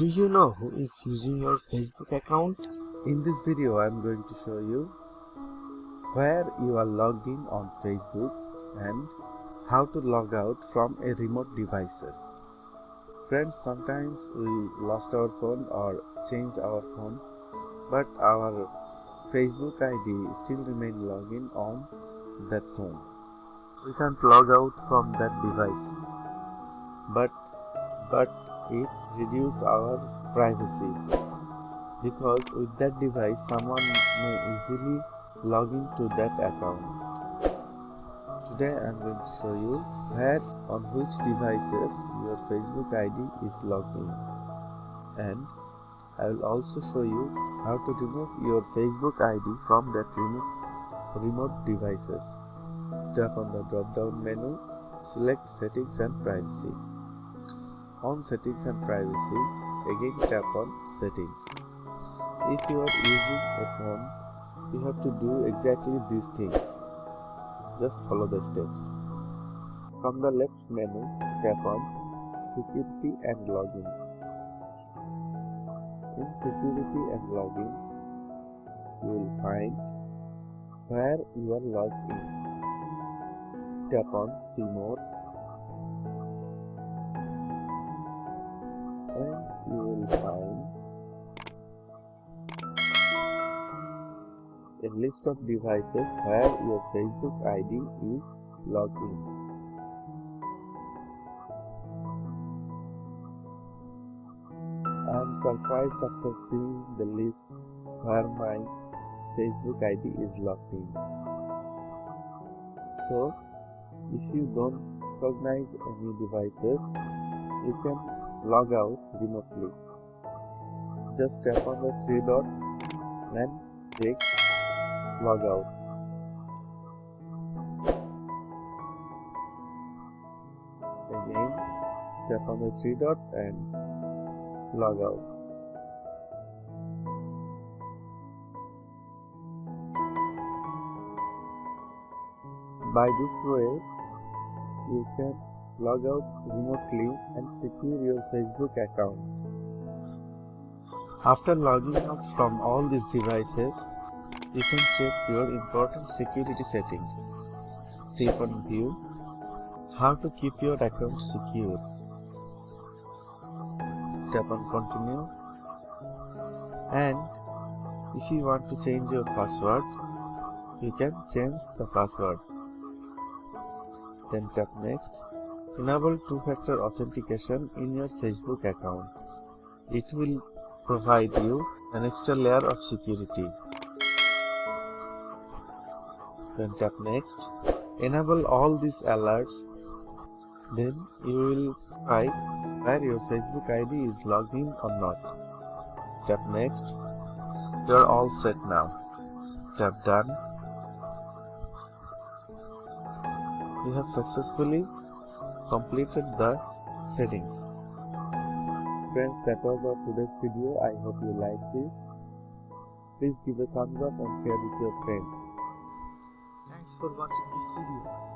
Do you know who is using your Facebook account? In this video I am going to show you where you are logged in on Facebook and how to log out from a remote devices. Friends, sometimes we lost our phone or changed our phone, but our Facebook ID still remain logged in on that phone. We can't log out from that device, but it reduces our privacy, because with that device someone may easily log into that account. Today I am going to show you where on which devices your Facebook ID is logged in, and I will also show you how to remove your Facebook ID from that remote devices. Tap on the drop down menu, select Settings and Privacy. On Settings and Privacy, again tap on Settings. If you are using a phone, you have to do exactly these things. Just follow the steps. From the left menu, tap on Security and Login. In Security and Login, you will find where you are logged in. Tap on See More, and you will find a list of devices where your Facebook ID is logged in. I am surprised after seeing the list where my Facebook ID is logged in. So, if you don't recognize any devices, you can log out remotely. Just tap on the three dot and click Log Out. Again, tap on the three dot and log out. By this way, you can log out remotely and secure your Facebook account. After logging out from all these devices, you can check your important security settings. Tap on View. How to keep your account secure. Tap on Continue. And if you want to change your password, you can change the password. Then tap Next. Enable two-factor authentication in your Facebook account. It will provide you an extra layer of security. Then tap Next. Enable all these alerts. Then you will find where your Facebook ID is logged in or not. Tap Next. You are all set now. Tap Done. You have successfully completed the settings. Friends, that was our today's video. I hope you like this. Please give a thumbs up and share with your friends. Thanks for watching this video.